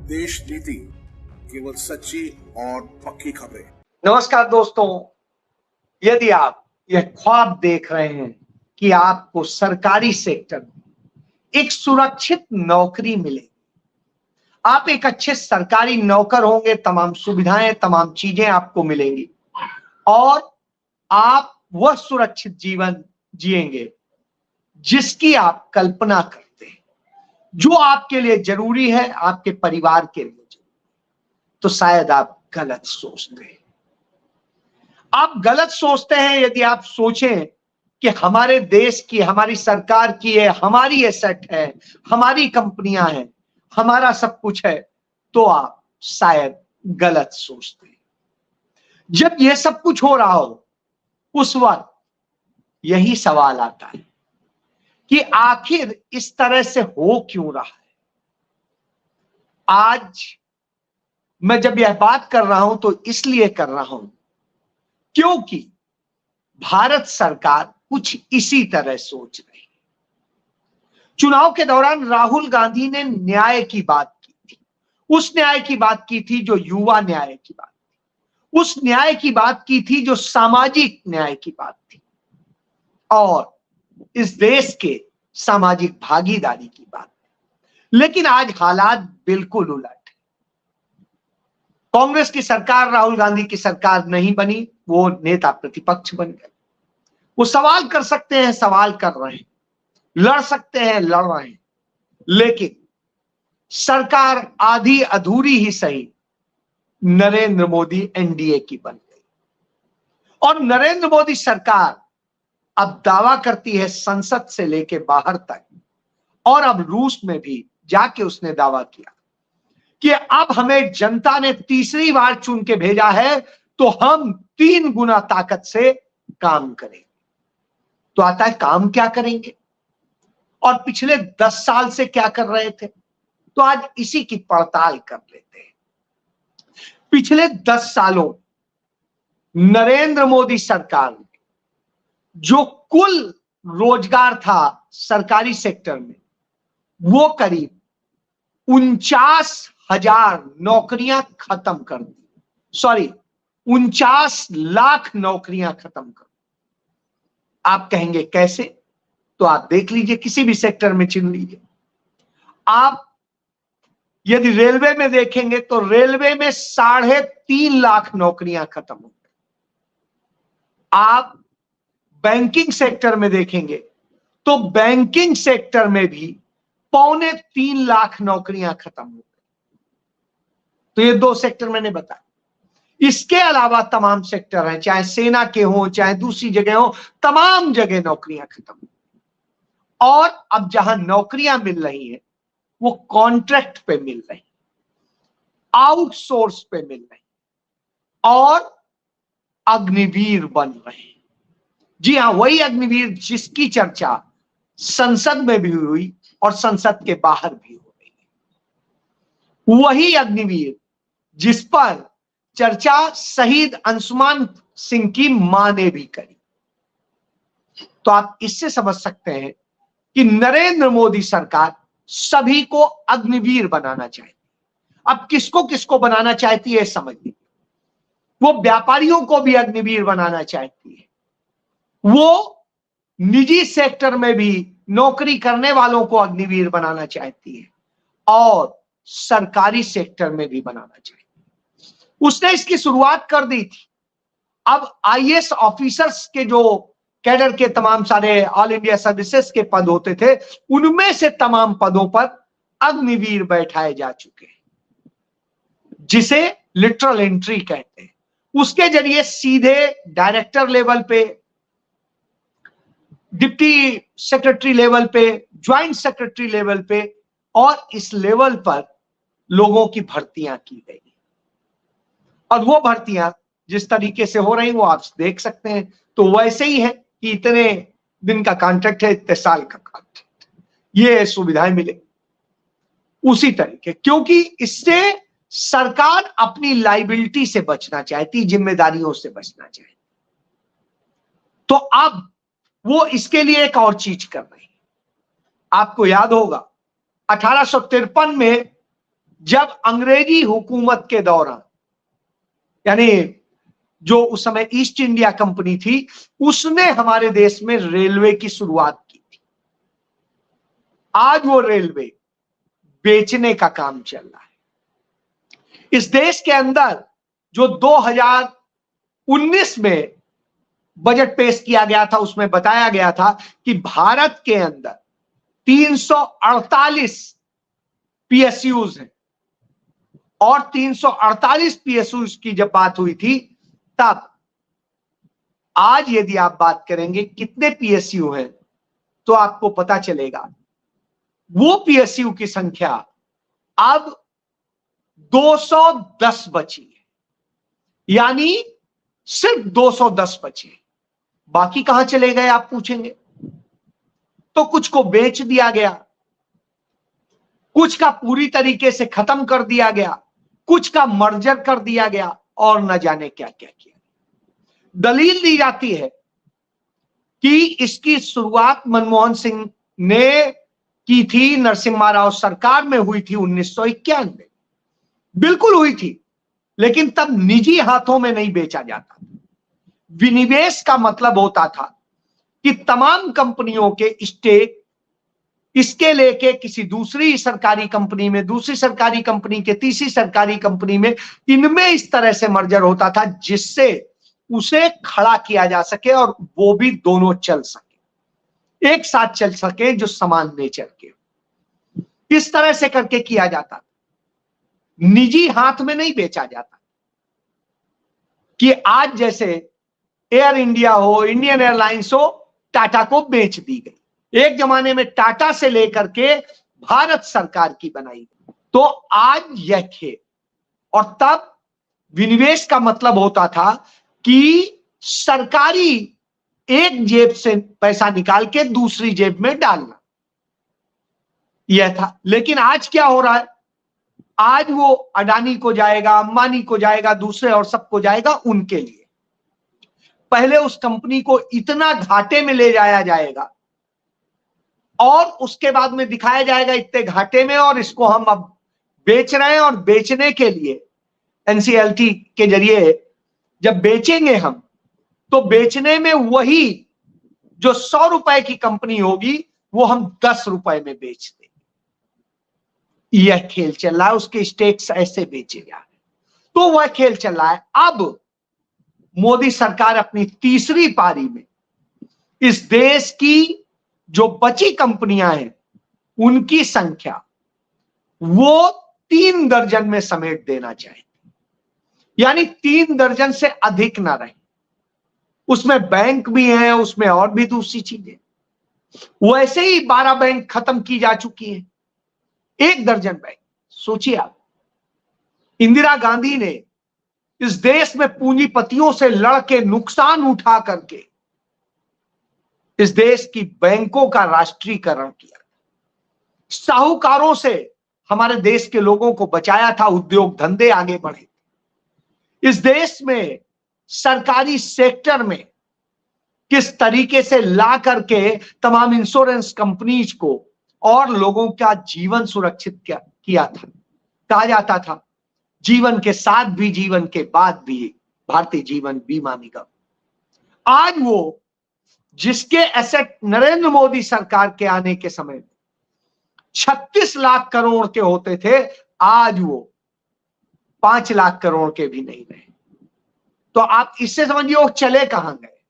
देश नीति, केवल सच्ची और पक्की खबरें। नमस्कार दोस्तों, यदि आप यह ख्वाब देख रहे हैं कि आपको सरकारी सेक्टर में एक सुरक्षित नौकरी मिले, आप एक अच्छे सरकारी नौकर होंगे, तमाम सुविधाएं, तमाम चीजें आपको मिलेंगी और आप वह सुरक्षित जीवन जिएंगे जिसकी आप कल्पना करते हैं, जो आपके लिए जरूरी है, आपके परिवार के लिए जरूरी, तो शायद आप गलत सोचते हैं। आप गलत सोचते हैं यदि आप सोचें कि हमारे देश की, हमारी सरकार की है, हमारी एसेट है, हमारी कंपनियां हैं, हमारा सब कुछ है, तो आप शायद गलत सोचते हैं। जब यह सब कुछ हो रहा हो, उस वक्त यही सवाल आता है कि आखिर इस तरह से हो क्यों रहा है। आज मैं जब यह बात कर रहा हूं तो इसलिए कर रहा हूं क्योंकि भारत सरकार कुछ इसी तरह सोच रही है। चुनाव के दौरान राहुल गांधी ने न्याय की बात की थी, उस न्याय की बात की थी जो युवा न्याय की बात थी, उस न्याय की बात की थी जो सामाजिक न्याय की बात थी और इस देश के सामाजिक भागीदारी की बात थी। लेकिन आज हालात बिल्कुल उलट है। कांग्रेस की सरकार राहुल गांधी की सरकार नहीं बनी, वो नेता प्रतिपक्ष बन गए। वो सवाल कर सकते हैं, सवाल कर रहे हैं, लड़ सकते हैं, लड़ रहे हैं, लेकिन सरकार आधी अधूरी ही सही नरेंद्र मोदी एनडीए की बन गई और नरेंद्र मोदी सरकार अब दावा करती है संसद से लेके बाहर तक, और अब रूस में भी जाके उसने दावा किया कि अब हमें जनता ने तीसरी बार चुन के भेजा है तो हम 3 गुना ताकत से काम करेंगे। तो आता है काम क्या करेंगे और पिछले 10 साल से क्या कर रहे थे, तो आज इसी की पड़ताल कर लेते हैं। पिछले 10 सालों नरेंद्र मोदी सरकार ने जो कुल रोजगार था सरकारी सेक्टर में, वो करीब 49,000 नौकरियां खत्म कर दी। 49 लाख नौकरियां खत्म कर दी। आप कहेंगे कैसे, तो आप देख लीजिए, किसी भी सेक्टर में चुन लीजिए। आप यदि रेलवे में देखेंगे तो रेलवे में 3.5 लाख नौकरियां खत्म हो गई। आप बैंकिंग सेक्टर में देखेंगे तो बैंकिंग सेक्टर में भी 2.25 लाख नौकरियां खत्म हो गई। तो ये 2 सेक्टर मैंने बताया। इसके अलावा तमाम सेक्टर हैं, चाहे सेना के हों, चाहे दूसरी जगह हो, तमाम जगह नौकरियां खत्म हो। और अब जहां नौकरियां मिल रही हैं वो कॉन्ट्रैक्ट पे मिल रही, आउटसोर्स पे मिल रही और अग्निवीर बन रहे हैं। जी हां, वही अग्निवीर जिसकी चर्चा संसद में भी हुई और संसद के बाहर भी हो रही है। वही अग्निवीर जिस पर चर्चा शहीद अंशुमान सिंह की मां ने भी करी। तो आप इससे समझ सकते हैं कि नरेंद्र मोदी सरकार सभी को अग्निवीर बनाना चाहती है। अब किसको किसको बनाना चाहती है समझ लीजिए। वो व्यापारियों को भी अग्निवीर बनाना चाहती है, वो निजी सेक्टर में भी नौकरी करने वालों को अग्निवीर बनाना चाहती है और सरकारी सेक्टर में भी बनाना चाहती है। उसने इसकी शुरुआत कर दी थी। अब आईएएस ऑफिसर्स के जो कैडर के तमाम सारे ऑल इंडिया सर्विसेज के पद होते थे, उनमें से तमाम पदों पर अग्निवीर बैठाए जा चुके हैं, जिसे लिटरल एंट्री कहते हैं। उसके जरिए सीधे डायरेक्टर लेवल पे, डिप्टी सेक्रेटरी लेवल पे, ज्वाइंट सेक्रेटरी लेवल पे और इस लेवल पर लोगों की भर्तियां की गई और वो भर्तियां जिस तरीके से हो रही वो आप देख सकते हैं। तो वैसे ही है कि इतने दिन का कॉन्ट्रैक्ट है, इतने साल का कॉन्ट्रैक्ट, ये सुविधाएं मिले उसी तरीके, क्योंकि इससे सरकार अपनी लायबिलिटी से बचना चाहती, जिम्मेदारियों से बचना चाहती। तो अब वो इसके लिए एक और चीज कर रही है। आपको याद होगा 1853 में जब अंग्रेजी हुकूमत के दौरान, यानी जो उस समय ईस्ट इंडिया कंपनी थी, उसने हमारे देश में रेलवे की शुरुआत की थी। आज वो रेलवे बेचने का काम चल रहा है। इस देश के अंदर जो 2019 में बजट पेश किया गया था, उसमें बताया गया था कि भारत के अंदर 348 पीएसयूज हैं, और 348 पीएसयूज की जब बात हुई थी, तब आज यदि आप बात करेंगे कितने पीएसयू हैं, तो आपको पता चलेगा वो पीएसयू की संख्या अब 210 बची है। यानी सिर्फ 210 बचे, बाकी कहां चले गए आप पूछेंगे। तो कुछ को बेच दिया गया, कुछ का पूरी तरीके से खत्म कर दिया गया, कुछ का मर्जर कर दिया गया, और न जाने क्या क्या किया। दलील दी जाती है कि इसकी शुरुआत मनमोहन सिंह ने की थी, नरसिम्हा राव सरकार में हुई थी 1991 में, बिल्कुल हुई थी, लेकिन तब निजी हाथों में नहीं बेचा जाता था। विनिवेश का मतलब होता था कि तमाम कंपनियों के स्टेक इसके लेके किसी दूसरी सरकारी कंपनी में, दूसरी सरकारी कंपनी के तीसरी सरकारी कंपनी में, इनमें इस तरह से मर्जर होता था जिससे उसे खड़ा किया जा सके और वो भी दोनों चल सके, एक साथ चल सके, जो समान नेचर के। इस तरह से करके किया जाता था, निजी हाथ में नहीं बेचा जाता। कि आज जैसे एयर इंडिया हो, इंडियन एयरलाइंस हो, टाटा को बेच दी गई। एक जमाने में टाटा से लेकर के भारत सरकार की बनाई गई। तो आज यह खेल, और तब विनिवेश का मतलब होता था कि सरकारी एक जेब से पैसा निकाल के दूसरी जेब में डालना, यह था। लेकिन आज क्या हो रहा है, आज वो अडानी को जाएगा, अंबानी को जाएगा, दूसरे और सबको जाएगा उनके लिए। पहले उस कंपनी को इतना घाटे में ले जाया जाएगा, और उसके बाद में दिखाया जाएगा इतने घाटे में, और इसको हम अब बेच रहे हैं। और बेचने के लिए एनसीएलटी के जरिए जब बेचेंगे हम, तो बेचने में वही जो 100 रुपए की कंपनी होगी, वो हम 10 रुपए में बेच देंगे। यह खेल चल रहा है, उसके स्टेक्स ऐसे बेचे जा रहे हैं। तो वह खेल चल रहा है। अब मोदी सरकार अपनी तीसरी पारी में इस देश की जो बची कंपनियां हैं, उनकी संख्या वो 3 दर्जन में समेट देना चाहती, यानी 3 दर्जन से अधिक ना रहे। उसमें बैंक भी हैं, उसमें और भी दूसरी चीजें। वैसे ही 12 बैंक खत्म की जा चुकी हैं, 1 दर्जन बैंक। सोचिए आप, इंदिरा गांधी ने इस देश में पूंजीपतियों से लड़के नुकसान उठा करके इस देश की बैंकों का राष्ट्रीयकरण किया, साहूकारों से हमारे देश के लोगों को बचाया था, उद्योग धंधे आगे बढ़े। इस देश में सरकारी सेक्टर में किस तरीके से ला करके तमाम इंश्योरेंस कंपनीज को और लोगों का जीवन सुरक्षित किया था। कहा जाता था जीवन के साथ भी, जीवन के बाद भी भारतीय जीवन बीमा निगम। आज वो जिसके एसेट नरेंद्र मोदी सरकार के आने के समय में 36 लाख करोड़ के होते थे, आज वो 5 लाख करोड़ के भी नहीं रहे। तो आप इससे समझिए वो चले कहां गए,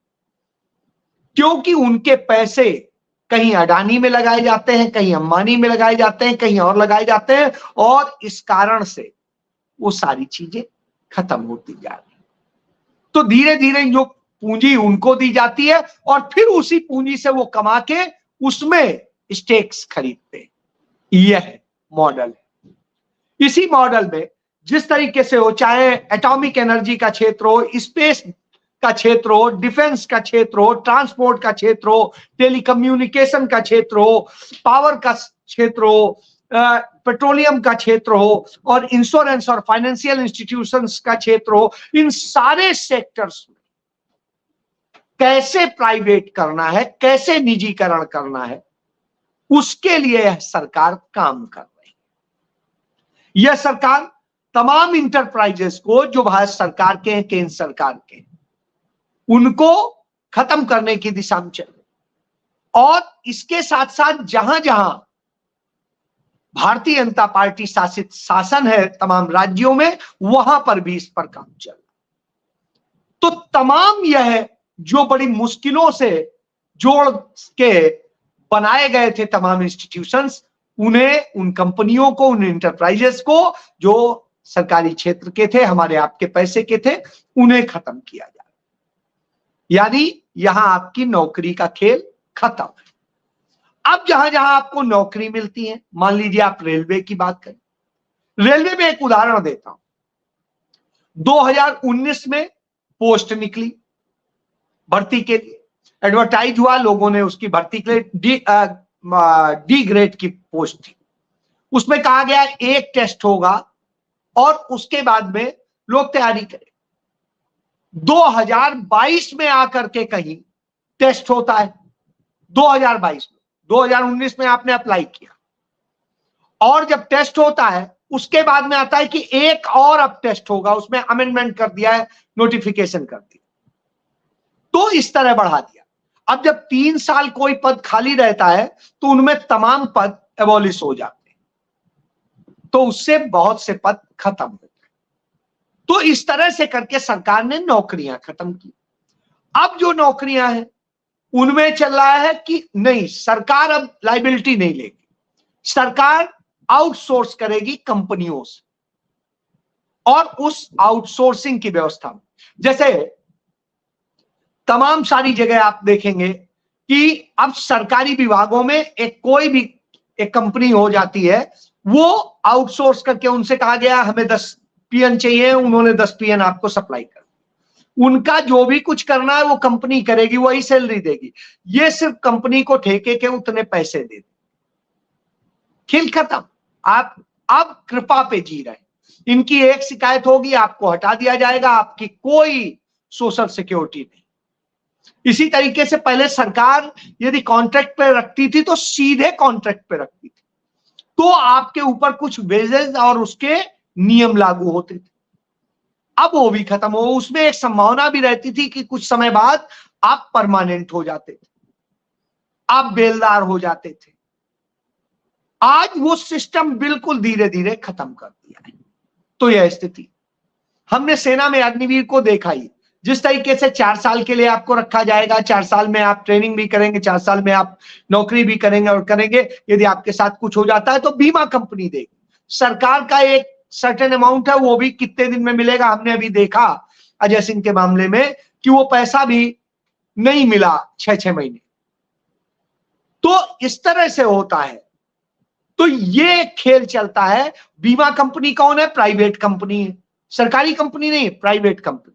क्योंकि उनके पैसे कहीं अडानी में लगाए जाते हैं, कहीं अंबानी में लगाए जाते हैं, कहीं और लगाए जाते हैं, और इस कारण से वो सारी चीजें खत्म होती जा रही। तो धीरे धीरे जो पूंजी उनको दी जाती है, और फिर उसी पूंजी से वो कमा के उसमें स्टेक्स खरीदते। यह मॉडल है। इसी मॉडल में जिस तरीके से हो, चाहे एटॉमिक एनर्जी का क्षेत्र हो, स्पेस का क्षेत्र हो, डिफेंस का क्षेत्र हो, ट्रांसपोर्ट का क्षेत्र हो, टेलीकम्युनिकेशन का क्षेत्र हो, पावर का क्षेत्र हो, पेट्रोलियम का क्षेत्र हो, और इंश्योरेंस और फाइनेंशियल इंस्टीट्यूशंस का क्षेत्र हो, इन सारे सेक्टर्स में कैसे प्राइवेट करना है, कैसे निजीकरण करना है, उसके लिए यह सरकार काम कर रही यह सरकार तमाम इंटरप्राइजेस को जो भारत सरकार के हैं, केंद्र सरकार के, उनको खत्म करने की दिशा में चल, और इसके साथ साथ जहां जहां भारतीय जनता पार्टी शासित शासन है तमाम राज्यों में, वहां पर भी इस पर काम चल। तो तमाम यह जो बड़ी मुश्किलों से जोड़ के बनाए गए थे तमाम इंस्टीट्यूशंस, उन्हें, उन कंपनियों को, उन इंटरप्राइजेस को जो सरकारी क्षेत्र के थे, हमारे आपके पैसे के थे, उन्हें खत्म किया जाए। यानी यहां आपकी नौकरी का खेल खत्म है। अब जहां जहां आपको नौकरी मिलती है, मान लीजिए आप रेलवे की बात करें, रेलवे में एक उदाहरण देता हूं। 2019 में पोस्ट निकली भर्ती के लिए, एडवर्टाइज हुआ, लोगों ने उसकी भर्ती के लिए, डी ग्रेड की पोस्ट थी, उसमें कहा गया एक टेस्ट होगा और उसके बाद में लोग तैयारी करें। 2022 में आकर के कहीं टेस्ट होता है, 2022 में, 2019 में आपने अप्लाई किया, और जब टेस्ट होता है उसके बाद में आता है कि एक और अब टेस्ट होगा, उसमें अमेंडमेंट कर दिया है, नोटिफिकेशन कर दिया, तो इस तरह बढ़ा दिया। अब जब 3 साल कोई पद खाली रहता है तो उनमें तमाम पद एबॉलिश हो जाते हैं, तो उससे बहुत से पद खत्म होते हैं। तो इस तरह से करके सरकार ने नौकरियां खत्म की। अब जो नौकरियां हैं उनमें चल रहा है कि नहीं, सरकार अब लायबिलिटी नहीं लेगी, सरकार आउटसोर्स करेगी कंपनियों से, और उस आउटसोर्सिंग की व्यवस्था में, जैसे तमाम सारी जगह आप देखेंगे कि अब सरकारी विभागों में एक कोई भी एक कंपनी हो जाती है, वो आउटसोर्स करके, उनसे कहा गया हमें 10 पीएन चाहिए, उन्होंने 10 पीएन आपको सप्लाई कर, उनका जो भी कुछ करना है वो कंपनी करेगी, वही सैलरी देगी, ये सिर्फ कंपनी को ठेके के उतने पैसे दे, खेल खत्म। आप अब कृपा पे जी रहे हैं, इनकी एक शिकायत होगी आपको हटा दिया जाएगा, आपकी कोई सोशल सिक्योरिटी नहीं। इसी तरीके से पहले सरकार यदि कॉन्ट्रैक्ट पे रखती थी तो सीधे कॉन्ट्रैक्ट पे रखती थी, तो आपके ऊपर कुछ वेजेस और उसके नियम लागू होते थे। अब वो भी खत्म हो, उसमें एक संभावना भी रहती थी कि कुछ समय बाद आप परमानेंट हो जाते थे, आप बेलदार हो जाते थे। आज वो सिस्टम बिल्कुल धीरे धीरे खत्म कर दिया है। तो यह स्थिति हमने सेना में अग्निवीर को देखा ही, जिस तरीके से 4 साल के लिए आपको रखा जाएगा, 4 साल में आप ट्रेनिंग भी करेंगे, 4 साल में आप नौकरी भी करेंगे, और करेंगे यदि आपके साथ कुछ हो जाता है तो बीमा कंपनी देगी, सरकार का एक सर्टेन अमाउंट है, वो भी कितने दिन में मिलेगा। हमने अभी देखा अजय सिंह के मामले में कि वो पैसा भी नहीं मिला 6-6 महीने। तो इस तरह से होता है। तो ये खेल चलता है। बीमा कंपनी कौन है? प्राइवेट कंपनी है, सरकारी कंपनी नहीं, प्राइवेट कंपनी।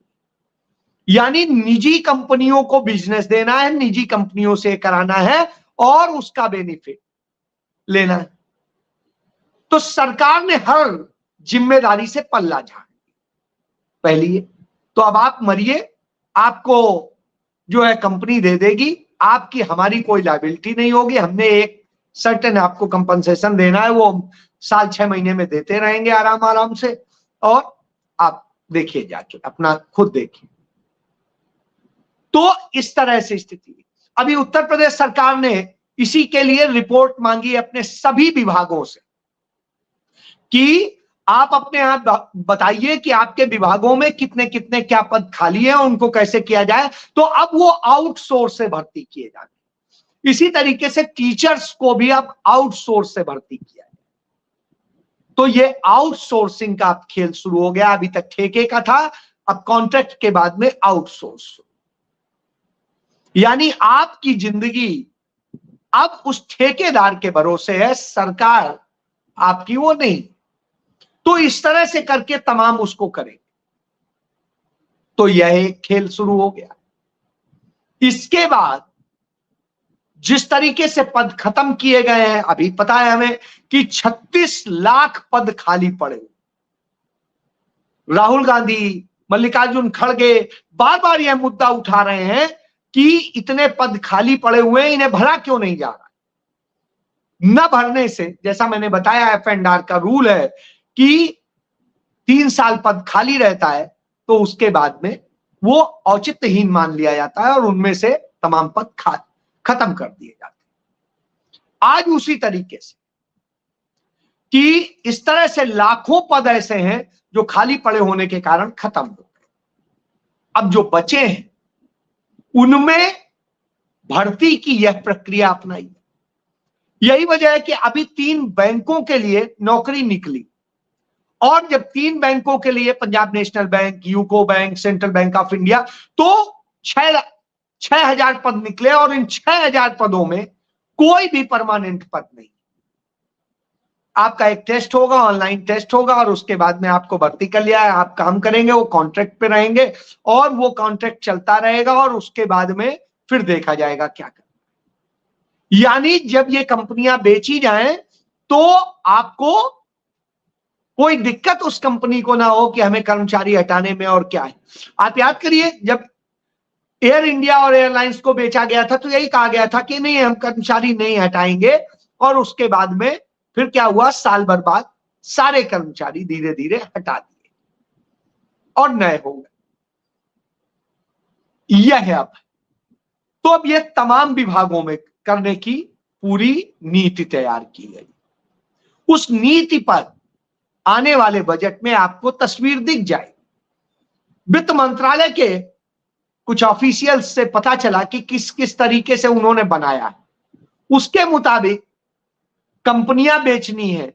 यानी निजी कंपनियों को बिजनेस देना है, निजी कंपनियों से कराना है और उसका बेनिफिट लेना है। तो सरकार ने हर जिम्मेदारी से पल्ला झाड़ पहली है। तो अब आप मरिए, आपको जो है कंपनी दे देगी, आपकी हमारी कोई लायबिलिटी नहीं होगी, हमने एक सर्टेन आपको कंपनसेशन देना है, वो साल 6 महीने में देते रहेंगे आराम आराम से, और आप देखिए जाके अपना खुद देखिए। तो इस तरह से स्थिति। अभी उत्तर प्रदेश सरकार ने इसी के लिए रिपोर्ट मांगी अपने सभी विभागों से कि आप अपने आप बताइए कि आपके विभागों में कितने कितने क्या पद खाली हैं, उनको कैसे किया जाए। तो अब वो आउटसोर्स से भर्ती किए जाते। इसी तरीके से टीचर्स को भी अब आउटसोर्स से भर्ती किया जाए। तो ये आउटसोर्सिंग का खेल शुरू हो गया। अभी तक ठेके का था, अब कॉन्ट्रैक्ट के बाद में आउटसोर्स। यानी आपकी जिंदगी अब उस ठेकेदार के भरोसे है, सरकार आपकी वो नहीं। तो इस तरह से करके तमाम उसको करेंगे। तो यह एक खेल शुरू हो गया। इसके बाद जिस तरीके से पद खत्म किए गए हैं, अभी पता है हमें कि 36 लाख पद खाली पड़े। राहुल गांधी, मल्लिकार्जुन खड़गे बार बार यह मुद्दा उठा रहे हैं कि इतने पद खाली पड़े हुए हैं, इन्हें भरा क्यों नहीं जा रहा। न भरने से, जैसा मैंने बताया, एफ एंड आर का रूल है कि 3 साल पद खाली रहता है तो उसके बाद में वो औचित्यहीन मान लिया जाता है और उनमें से तमाम पद खत्म कर दिए जाते हैं। आज उसी तरीके से कि इस तरह से लाखों पद ऐसे हैं जो खाली पड़े होने के कारण खत्म हो गए। अब जो बचे हैं उनमें भर्ती की यह प्रक्रिया अपनाई। यही वजह है कि अभी 3 बैंकों के लिए नौकरी निकली और जब 3 बैंकों के लिए Punjab national bank, UCO bank, central bank of India, तो 6,000 पद निकले और इन 6,000 पदों में कोई भी परमानेंट पद नहीं। आपका एक टेस्ट होगा, ऑनलाइन टेस्ट होगा और उसके बाद में आपको भर्ती कर लिया है, आप काम करेंगे, वो कॉन्ट्रैक्ट पे रहेंगे और वो कॉन्ट्रैक्ट चलता रहेगा और उसके बाद में फिर देखा जाएगा क्या करना। यानी जब ये कंपनियां बेची जाएं तो आपको कोई दिक्कत उस कंपनी को ना हो कि हमें कर्मचारी हटाने में और क्या है। आप याद करिए जब एयर इंडिया और एयरलाइंस को बेचा गया था तो यही कहा गया था कि नहीं, हम कर्मचारी नहीं हटाएंगे और उसके बाद में फिर क्या हुआ, साल भर बाद सारे कर्मचारी धीरे धीरे हटा दिए और नए हो गए। यह है अब। तो अब यह तमाम विभागों में करने की पूरी नीति तैयार की गई। उस नीति पर आने वाले बजट में आपको तस्वीर दिख जाए। वित्त मंत्रालय के कुछ ऑफिशियल्स से पता चला कि किस किस तरीके से उन्होंने बनाया है। उसके मुताबिक कंपनियां बेचनी है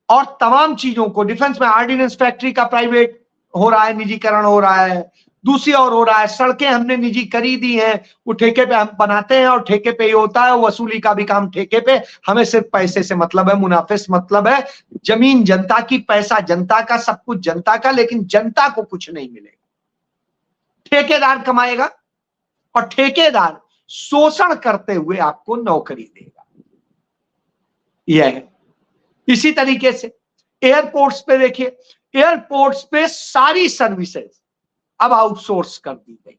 और तमाम चीजों को, डिफेंस में ऑर्डिनेंस फैक्ट्री का प्राइवेट हो रहा है, निजीकरण हो रहा है, दूसरी ओर हो रहा है सड़कें हमने निजी खरीदी हैं, वो ठेके पे हम बनाते हैं और ठेके पे ही होता है, वसूली का भी काम ठेके पे, हमें सिर्फ पैसे से मतलब है, मुनाफे से मतलब है। जमीन जनता की, पैसा जनता का, सब कुछ जनता का, लेकिन जनता को कुछ नहीं मिलेगा। ठेकेदार कमाएगा और ठेकेदार शोषण करते हुए आपको नौकरी देगा। यह है। इसी तरीके से एयरपोर्ट्स पे देखिए, एयरपोर्ट्स पे सारी सर्विसेज अब आउटसोर्स कर दी गई।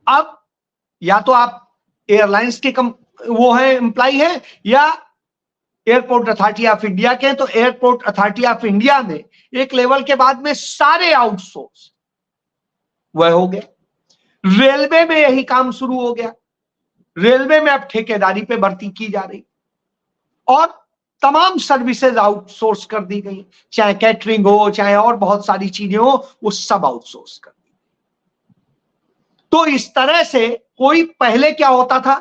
अब या तो आप एयरलाइंस के वो है एम्प्लॉय है या एयरपोर्ट अथॉरिटी ऑफ इंडिया के हैं, तो एयरपोर्ट अथॉरिटी ऑफ इंडिया में एक लेवल के बाद में सारे आउटसोर्स वह हो गया। रेलवे में यही काम शुरू हो गया। रेलवे में अब ठेकेदारी पे भर्ती की जा रही और तमाम सर्विसेज आउटसोर्स कर दी गई, चाहे कैटरिंग हो, चाहे और बहुत सारी चीजें हो, वो सब आउटसोर्स कर दी। तो इस तरह से कोई, पहले क्या होता था,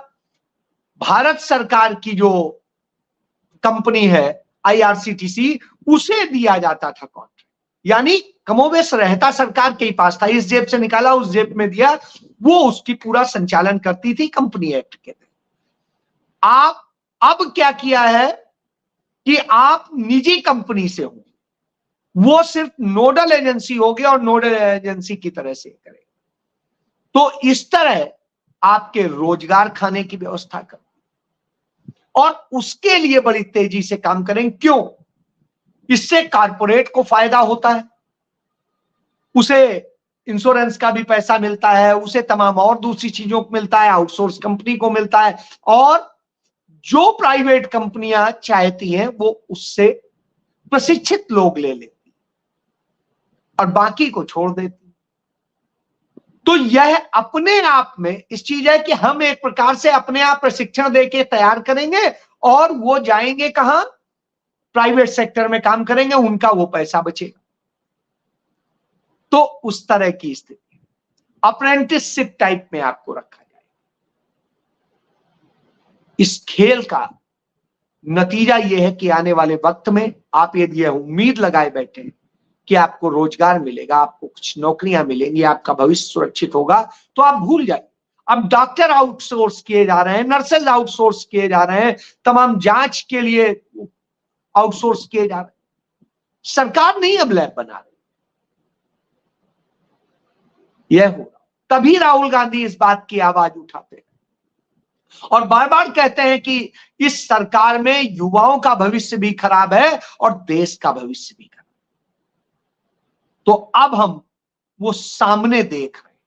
भारत सरकार की जो कंपनी है आईआरसीटीसी, उसे दिया जाता था कॉन्ट्रैक्ट, यानी कमोबेश रहता सरकार के ही पास था, इस जेब से निकाला उस जेब में दिया, वो उसकी पूरा संचालन करती थी कंपनी एक्ट के तहत। आप अब क्या किया है कि आप निजी कंपनी से हो, वो सिर्फ नोडल एजेंसी होगी और नोडल एजेंसी की तरह से करेगा। तो इस तरह आपके रोजगार खाने की व्यवस्था कर और उसके लिए बड़ी तेजी से काम करें। क्यों? इससे कारपोरेट को फायदा होता है, उसे इंश्योरेंस का भी पैसा मिलता है, उसे तमाम और दूसरी चीजों को मिलता है, आउटसोर्स कंपनी को मिलता है, और जो प्राइवेट कंपनियां चाहती हैं वो उससे प्रशिक्षित लोग ले लेती और बाकी को छोड़ देती। तो यह अपने आप में इस चीज है कि हम एक प्रकार से अपने आप प्रशिक्षण देके तैयार करेंगे और वो जाएंगे कहां, प्राइवेट सेक्टर में काम करेंगे, उनका वो पैसा बचेगा। तो उस तरह की स्थिति अप्रेंटिसशिप टाइप में आपको रखा जाए। इस खेल का नतीजा यह है कि आने वाले वक्त में आप यदि यह उम्मीद लगाए बैठे हैं कि आपको रोजगार मिलेगा, आपको कुछ नौकरियां मिलेंगी, आपका भविष्य सुरक्षित होगा, तो आप भूल जाइए। अब डॉक्टर आउटसोर्स किए जा रहे हैं, नर्सेज आउटसोर्स किए जा रहे हैं, तमाम जांच के लिए आउटसोर्स किए जा रहे हैं। सरकार नहीं अब लैब बना रही। यह हो रहा, तभी राहुल गांधी इस बात की आवाज उठाते हैं और बार बार कहते हैं कि इस सरकार में युवाओं का भविष्य भी खराब है और देश का भविष्य भी खराब। तो अब हम वो सामने देख रहे हैं,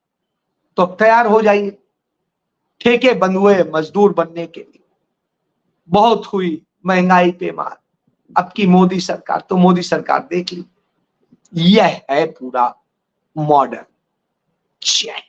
तो तैयार हो जाइए। ठेके बंद हुए मजदूर बनने के लिए, बहुत हुई महंगाई पे मार, अब की मोदी सरकार, तो मोदी सरकार देख ली। यह है पूरा मॉडल। जय